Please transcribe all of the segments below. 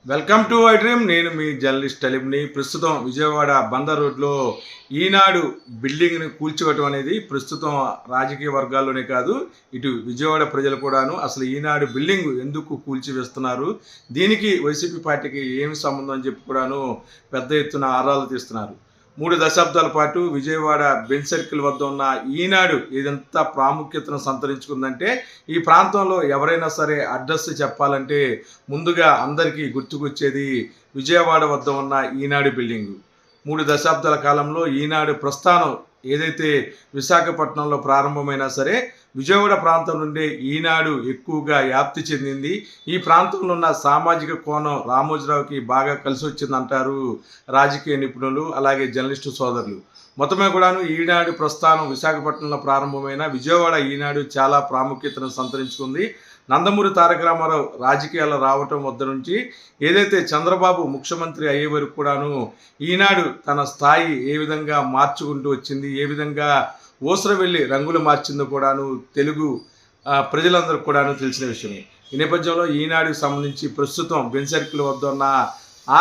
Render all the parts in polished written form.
Welcome to I dream. నేను మీ journalist టలీబ్ని. ప్రస్తుతం విజయవాడ బందర్ రోడ్లో ఈనాడు బిల్డింగ్ని కూల్చివేయటం అనేది ప్రస్తుతం రాజకీయ వర్గాల్లోనే కాదు, ఇటు విజయవాడ ప్రజలు కూడాను అసలు ఈనాడు బిల్డింగ్ ఎందుకు కూల్చివేస్తున్నారు, దీనికి వైసీపీ పార్టీకి ఏమి సంబంధం అని చెప్పి కూడాను పెద్ద ఎత్తున ఆరాలు తీస్తున్నారు. 3 దశాబ్దాల పాటు విజయవాడ బెంచ్ సర్కిల్ వద్ద ఉన్న ఈనాడు ఏదంత ప్రాముఖ్యతను సంతరించుకుందంటే, ఈ ప్రాంతంలో ఎవరైనా సరే అడ్రస్ చెప్పాలంటే ముందుగా అందరికీ గుర్తుకొచ్చేది విజయవాడ వద్ద ఉన్న ఈనాడు బిల్డింగు. 3 దశాబ్దాల కాలంలో ఈనాడు ప్రస్థానం ఏదైతే విశాఖపట్నంలో ప్రారంభమైనా సరే, విజయవాడ ప్రాంతం నుండే ఈనాడు ఎక్కువగా వ్యాప్తి చెందింది. ఈ ప్రాంతంలో ఉన్న సామాజిక కోణం రామోజీరావుకి బాగా కలిసి వచ్చిందంటారు రాజకీయ నిపుణులు, అలాగే జర్నలిస్టు సోదరులు. మొత్తమే కూడాను ఈనాడు ప్రస్థానం విశాఖపట్నంలో ప్రారంభమైన విజయవాడ ఈనాడు చాలా ప్రాముఖ్యతను సంతరించుకుంది. నందమూరి తారక రామారావు రాజకీయాలు రావటం వద్ద నుంచి ఏదైతే చంద్రబాబు ముఖ్యమంత్రి అయ్యే వరకు కూడాను ఈనాడు తన స్థాయి ఏ విధంగా మార్చుకుంటూ వచ్చింది, ఏ విధంగా ఊసరవెల్లి రంగులు మార్చిందో కూడాను తెలుగు ప్రజలందరూ కూడాను తెలిసిన విషయమే. ఈ నేపథ్యంలో ఈనాడుకి సంబంధించి ప్రస్తుతం బెంచ్ సర్కిల్ వద్ద ఉన్న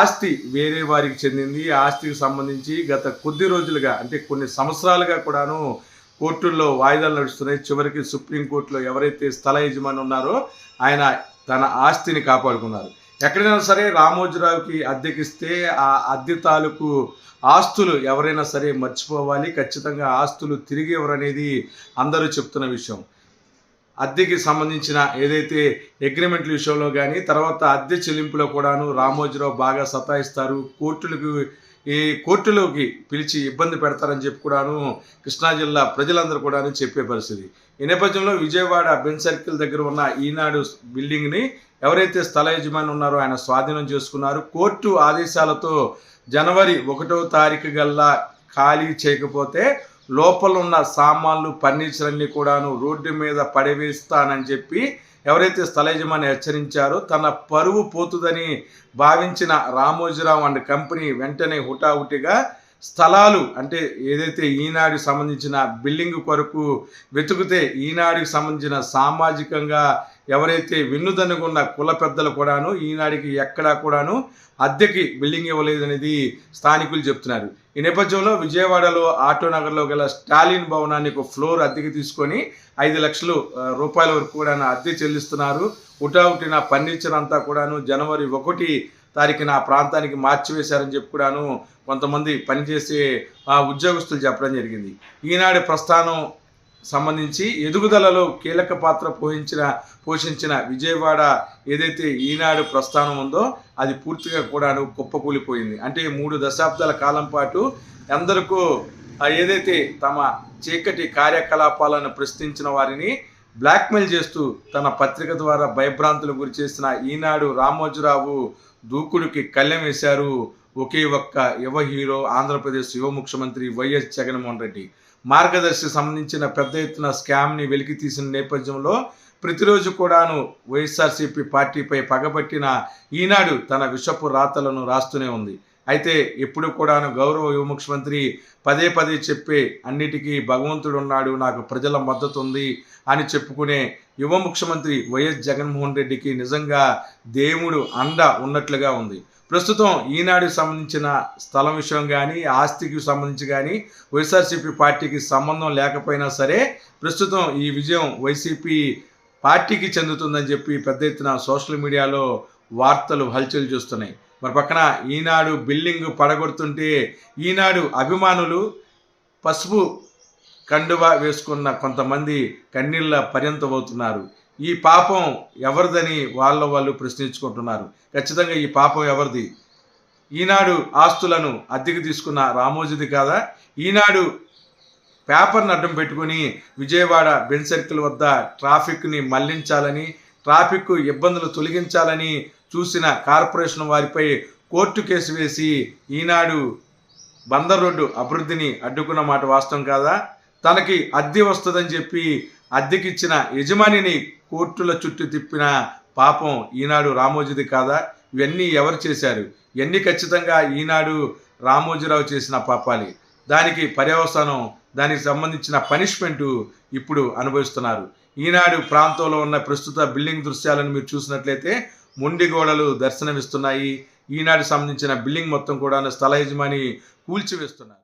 ఆస్తి వేరే వారికి చెందింది. ఆస్తికి సంబంధించి గత కొద్ది రోజులుగా, అంటే కొన్ని సంవత్సరాలుగా కూడాను కోర్టుల్లో వాయిదాలు నడుస్తున్నాయి. చివరికి సుప్రీంకోర్టులో ఎవరైతే స్థల యజమాని ఉన్నారో ఆయన తన ఆస్తిని కాపాడుకున్నారు. ఎక్కడైనా సరే రామోజీరావుకి అద్దెకిస్తే ఆ అద్దె తాలూకు ఆస్తులు ఎవరైనా సరే మర్చిపోవాలి, ఖచ్చితంగా ఆస్తులు తిరిగి ఎవరనేది అందరూ చెప్తున్న విషయం. అద్దెకి సంబంధించిన ఏదైతే అగ్రిమెంట్ల విషయంలో కానీ, తర్వాత అద్దె చెల్లింపులో కూడాను రామోజీరావు బాగా సతాయిస్తారు, కోర్టులోకి పిలిచి ఇబ్బంది పెడతారని చెప్పి కూడాను కృష్ణా జిల్లా ప్రజలందరూ కూడాను చెప్పే పరిస్థితి. ఈ నేపథ్యంలో విజయవాడ బెంచ్ సర్కిల్ దగ్గర ఉన్న ఈనాడు బిల్డింగ్ని ఎవరైతే స్థల యజమాని ఉన్నారో ఆయన స్వాధీనం చేసుకున్నారు. కోర్టు ఆదేశాలతో జనవరి 1వ తారీఖు గల్లా ఖాళీ చేయకపోతే లోపల ఉన్న సామాన్లు, ఫర్నిచర్ అన్ని కూడాను రోడ్డు మీద పడవేస్తానని చెప్పి ఎవరైతే స్థల యజమాని హెచ్చరించారో, తన పరువు పోతుందని భావించిన రామోజీరావు అండ్ కంపెనీ వెంటనే హుటాహుటిగా స్థలాలు, అంటే ఏదైతే ఈనాడుకి సంబంధించిన బిల్డింగ్ కొరకు వెతుకుతే ఈనాడుకి సంబంధించిన సామాజికంగా ఎవరైతే వెన్నుదన్నుకున్న కుల పెద్దలు కూడాను ఈనాడికి ఎక్కడా కూడాను అద్దెకి బిల్డింగ్ ఇవ్వలేదనేది స్థానికులు చెప్తున్నారు. ఈ నేపథ్యంలో విజయవాడలో ఆటోనగర్లో గల స్టాలిన్ భవనాన్ని ఒక ఫ్లోర్ అద్దెకి తీసుకొని 5 లక్షల రూపాయల వరకు కూడా అద్దె చెల్లిస్తున్నారు. హుటాహుటిన ఫర్నిచర్ అంతా కూడాను జనవరి 1 తారీఖున ఆ ప్రాంతానికి మార్చివేశారని చెప్పి కూడాను కొంతమంది పనిచేసే ఉద్యోగస్తులు చెప్పడం జరిగింది. ఈనాడు ప్రస్థానం సంబంధించి ఎదుగుదలలో కీలక పాత్ర పోషించిన విజయవాడ ఏదైతే ఈనాడు ప్రస్థానం ఉందో అది పూర్తిగా కూడాను కుప్పకూలిపోయింది. అంటే 3 దశాబ్దాల కాలం పాటు ఎందరికో ఏదైతే తమ చీకటి కార్యకలాపాలను ప్రశ్నించిన వారిని బ్లాక్మెయిల్ చేస్తూ తన పత్రిక ద్వారా భయభ్రాంతులకు గురి చేసిన ఈనాడు రామోజీరావు దూకుడికి కళ్ళెం వేశారు ఒకే ఒక్క యువ హీరో, ఆంధ్రప్రదేశ్ యువ ముఖ్యమంత్రి వైఎస్ జగన్మోహన్ రెడ్డి. మార్గదర్శి సంబంధించిన పెద్ద ఎత్తున స్కామ్ని వెలికి తీసిన నేపథ్యంలో ప్రతిరోజు కూడాను వైఎస్ఆర్సీపీ పార్టీపై పగబట్టిన ఈనాడు తన విషపు రాతలను రాస్తూనే ఉంది. అయితే ఎప్పుడు కూడాను గౌరవ యువ ముఖ్యమంత్రి పదే పదే చెప్పే అన్నిటికీ భగవంతుడు ఉన్నాడు, నాకు ప్రజల మద్దతు ఉంది అని చెప్పుకునే యువ ముఖ్యమంత్రి వైఎస్ జగన్మోహన్ రెడ్డికి నిజంగా దేవుడు అండ ఉన్నట్లుగా ఉంది. ప్రస్తుతం ఈనాడుకి సంబంధించిన స్థలం విషయం కానీ, ఆస్తికి సంబంధించి కానీ వైఎస్ఆర్సీపీ పార్టీకి సంబంధం లేకపోయినా సరే ప్రస్తుతం ఈ విజయం వైసీపీ పార్టీకి చెందుతుందని చెప్పి పెద్ద ఎత్తున సోషల్ మీడియాలో వార్తలు హల్చల్ చేస్తున్నాయి. మరి పక్కన ఈనాడు బిల్డింగ్ పడగొడుతుంటే ఈనాడు అభిమానులు పసుపు కండువా వేసుకున్న కొంతమంది కన్నీళ్ళ పర్యంతమవుతున్నారు. ఈ పాపం ఎవరిదని వాళ్ళు ప్రశ్నించుకుంటున్నారు. ఖచ్చితంగా ఈ పాపం ఎవరిది? ఈనాడు ఆస్తులను అద్దెకు తీసుకున్న రామోజీది కాదా? ఈనాడు పేపర్ని అడ్డం పెట్టుకుని విజయవాడ బెంచ్ సర్కిల్ వద్ద ట్రాఫిక్ని మళ్లించాలని, ట్రాఫిక్ ఇబ్బందులు తొలగించాలని చూసిన కార్పొరేషన్ వారిపై కోర్టు కేసు వేసి ఈనాడు బందర్ రోడ్డు అభివృద్ధిని అడ్డుకున్న మాట వాస్తవం కాదా? తనకి అద్దె వస్తుందని చెప్పి అద్దెకిచ్చిన యజమానిని కోర్టుల చుట్టూ తిప్పిన పాపం ఈనాడు రామోజీది కాదా? ఇవన్నీ ఎవరు చేశారు? ఇవన్నీ ఖచ్చితంగా ఈనాడు రామోజీరావు చేసిన పాపాలి. దానికి పర్యవసానం దానికి సంబంధించిన పనిష్మెంటు ఇప్పుడు అనుభవిస్తున్నారు. ఈనాడు ప్రాంతంలో ఉన్న ప్రస్తుత బిల్డింగ్ దృశ్యాలను మీరు చూసినట్లయితే మొండి గోడలు దర్శనమిస్తున్నాయి. ఈనాడు సంబంధించిన బిల్డింగ్ మొత్తం కూడా స్థల యజమాని కూల్చివేస్తున్నారు.